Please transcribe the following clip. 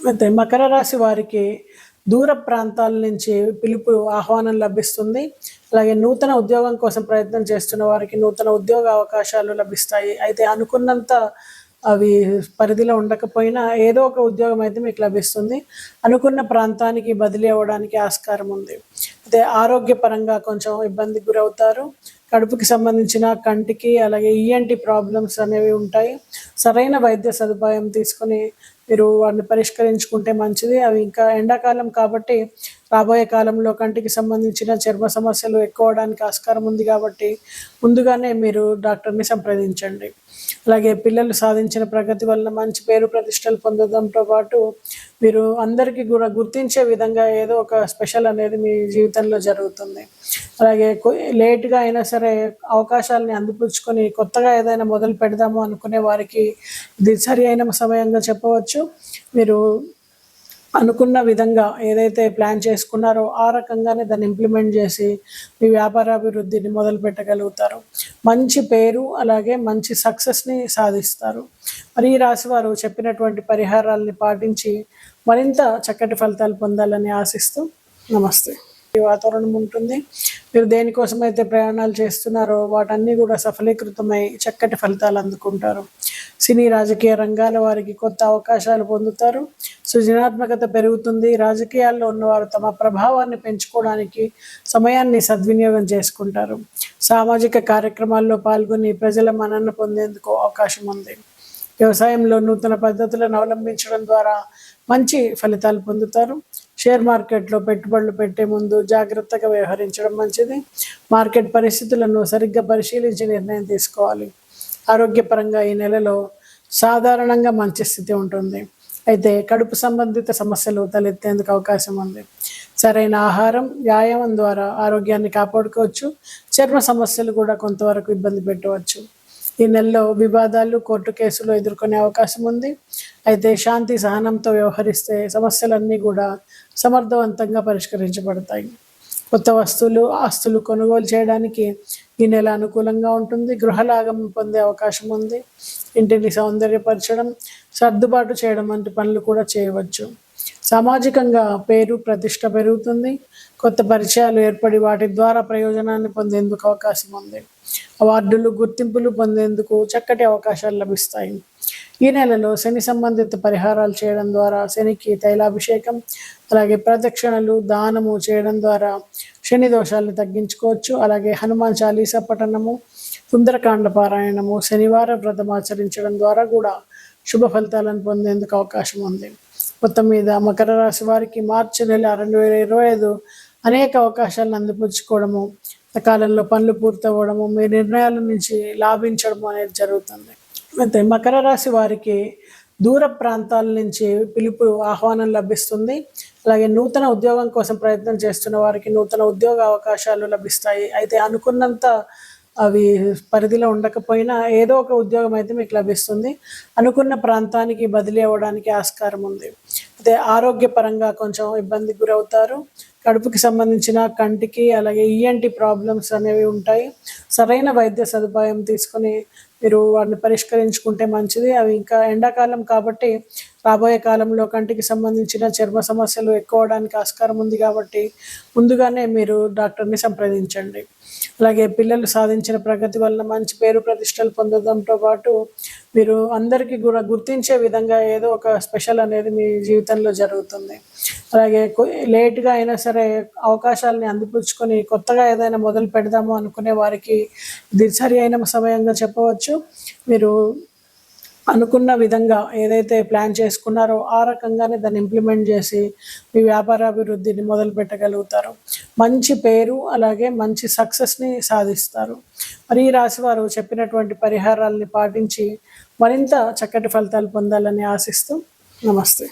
అయితే మకర రాశి వారికి దూర ప్రాంతాల నుంచి పిలుపు ఆహ్వానం లభిస్తుంది. అలాగే నూతన ఉద్యోగం కోసం ప్రయత్నం చేస్తున్న వారికి నూతన ఉద్యోగ అవకాశాలు లభిస్తాయి. అయితే అనుకున్నంత అవి పరిధిలో ఉండకపోయినా ఏదో ఒక ఉద్యోగం అయితే మీకు లభిస్తుంది. అనుకున్న ప్రాంతానికి బదిలీ అవ్వడానికి ఆస్కారం ఉంది. అయితే ఆరోగ్యపరంగా కొంచెం ఇబ్బందికి గురవుతారు. కడుపుకి సంబంధించిన కంటికి అలాగే ఈఎన్‌టి ప్రాబ్లమ్స్ అనేవి ఉంటాయి. సరైన వైద్య సదుపాయం తీసుకొని మీరు వాటిని పరిష్కరించుకుంటే మంచిది. అవి ఇంకా ఎండాకాలం కాబట్టి రాబోయే కాలంలో కంటికి సంబంధించిన చర్మ సమస్యలు ఎక్కువ అవ్వడానికి ఆస్కారం ఉంది కాబట్టి ముందుగానే మీరు డాక్టర్‌ని సంప్రదించండి. అలాగే పిల్లలు సాధించిన ప్రగతి వలన మంచి పేరు ప్రతిష్టలు పొందడంతో పాటు మీరు అందరికీ కూడా గుర్తించే విధంగా ఏదో ఒక స్పెషల్ అనేది మీ జీవితంలో జరుగుతుంది. అలాగే లేట్‌గా అయినా సరే అవకాశాలని అందిపుచ్చుకొని కొత్తగా ఏదైనా మొదలు పెడదాము అనుకునే వారికి ఇది సరి అయిన సమయంగా చెప్పవచ్చు. మీరు అనుకున్న విధంగా ఏదైతే ప్లాన్ చేసుకున్నారో ఆ రకంగానే దాన్ని ఇంప్లిమెంట్ చేసి మీ వ్యాపారాభివృద్ధిని మొదలు పెట్టగలుగుతారు. మంచి పేరు అలాగే మంచి సక్సెస్‌ని సాధిస్తారు. మరి ఈ రాశి వారు చెప్పినటువంటి పరిహారాల్ని పాటించి మరింత చక్కటి ఫలితాలు పొందాలని ఆశిస్తూ నమస్తే. ఈ వాతావరణం ఉంటుంది. మీరు దేనికోసమైతే ప్రయాణాలు చేస్తున్నారో వాటన్నీ కూడా సఫలీకృతమై చక్కటి ఫలితాలు అందుకుంటారు. సినీ రాజకీయ రంగాల వారికి కొత్త అవకాశాలు పొందుతారు. సృజనాత్మకత పెరుగుతుంది. రాజకీయాల్లో ఉన్నవారు తమ ప్రభావాన్ని పెంచుకోవడానికి సమయాన్ని సద్వినియోగం చేసుకుంటారు. సామాజిక కార్యక్రమాల్లో పాల్గొని ప్రజల మన్నన పొందేందుకు అవకాశం ఉంది. వ్యవసాయంలో నూతన పద్ధతులను అవలంబించడం ద్వారా మంచి ఫలితాలు పొందుతారు. షేర్ మార్కెట్లో పెట్టుబడులు పెట్టే ముందు జాగ్రత్తగా వ్యవహరించడం మంచిది. మార్కెట్ పరిస్థితులను సరిగ్గా పరిశీలించి నిర్ణయం తీసుకోవాలి. ఆరోగ్యపరంగా ఈ నెలలో సాధారణంగా మంచి స్థితి ఉంటుంది. అయితే కడుపు సంబంధిత సమస్యలు తలెత్తేందుకు అవకాశం ఉంది. సరైన ఆహారం, వ్యాయామం ద్వారా ఆరోగ్యాన్ని కాపాడుకోవచ్చు. చర్మ సమస్యలు కూడా కొంతవరకు ఇబ్బంది పెట్టవచ్చు. ఈ నెలలో వివాదాలు, కోర్టు కేసులు ఎదుర్కొనే అవకాశం ఉంది. అయితే శాంతి సహనంతో వ్యవహరిస్తే సమస్యలన్నీ కూడా సమర్థవంతంగా పరిష్కరించబడతాయి. కొత్త వస్తువులు, ఆస్తులు కొనుగోలు చేయడానికి ఈ నెల అనుకూలంగా ఉంటుంది. గృహలాగం పొందే అవకాశం ఉంది. ఇంటిని సౌందర్యపరచడం, సర్దుబాటు చేయడం వంటి పనులు కూడా చేయవచ్చు. సామాజికంగా పేరు ప్రతిష్ట పెరుగుతుంది. కొత్త పరిచయాలు ఏర్పడి వాటి ద్వారా ప్రయోజనాన్ని పొందేందుకు అవకాశం ఉంది. అవార్డులు, గుర్తింపులు పొందేందుకు చక్కటి అవకాశాలు లభిస్తాయి. ఈ నెలలో శని సంబంధిత పరిహారాలు చేయడం ద్వారా శనికి తైలాభిషేకం అలాగే ప్రదక్షిణలు, దానము చేయడం ద్వారా శని దోషాలను తగ్గించుకోవచ్చు. అలాగే హనుమాన్ చాలీసా పఠనము, సుందరకాండ పారాయణము, శనివార వ్రతం ఆచరించడం ద్వారా కూడా శుభ ఫలితాలను పొందేందుకు అవకాశం ఉంది. మొత్తం మీద మకర రాశి వారికి మార్చి నెల 2025 అనేక అవకాశాలను అందిపుచ్చుకోవడము, సకాలంలో పనులు పూర్తవ్వడము, మీ నిర్ణయాల నుంచి లాభించడము అనేది జరుగుతుంది. అయితే మకర రాశి వారికి దూర ప్రాంతాల నుంచి పిలుపు ఆహ్వానం లభిస్తుంది. అలాగే నూతన ఉద్యోగం కోసం ప్రయత్నం చేస్తున్న వారికి నూతన ఉద్యోగ అవకాశాలు లభిస్తాయి. అయితే అనుకున్నంత అవి పరిధిలో ఉండకపోయినా ఏదో ఒక ఉద్యోగం అయితే మీకు లభిస్తుంది. అనుకున్న ప్రాంతానికి బదిలీ అవ్వడానికి ఆస్కారం ఉంది. అయితే ఆరోగ్యపరంగా కొంచెం ఇబ్బందికి గురవుతారు. కడుపుకి సంబంధించిన కంటికి అలాగే ఈఎన్‌టి ప్రాబ్లమ్స్ అనేవి ఉంటాయి. సరైన వైద్య సదుపాయం తీసుకొని మీరు వాటిని పరిష్కరించుకుంటే మంచిది. అవి ఇంకా ఎండాకాలం కాబట్టి రాబోయే కాలంలో కంటికి సంబంధించిన చర్మ సమస్యలు ఎక్కువ అవడానికి ఆస్కారం ఉంది కాబట్టి ముందుగానే మీరు డాక్టర్‌ని సంప్రదించండి. అలాగే పిల్లలు సాధించిన ప్రగతి వలన మంచి పేరు ప్రతిష్టలు పొందడంతో పాటు మీరు అందరికీ కూడా గుర్తించే విధంగా ఏదో ఒక స్పెషల్ అనేది మీ జీవితంలో జరుగుతుంది. అలాగే లేట్‌గా అయినా సరే అవకాశాలని అందిపుచ్చుకొని కొత్తగా ఏదైనా మొదలు పెడదాము అనుకునే వారికి ఇది సరి అయిన సమయంగా చెప్పవచ్చు. మీరు అనుకున్న విధంగా ఏదైతే ప్లాన్ చేసుకున్నారో ఆ రకంగానే దాన్ని ఇంప్లిమెంట్ చేసి మీ వ్యాపారాభివృద్ధిని మొదలు పెట్టగలుగుతారు. మంచి పేరు అలాగే మంచి సక్సెస్‌ని సాధిస్తారు. మరి ఈ రాశి వారు చెప్పినటువంటి పరిహారాల్ని పాటించి మరింత చక్కటి ఫలితాలు పొందాలని ఆశిస్తూ నమస్తే.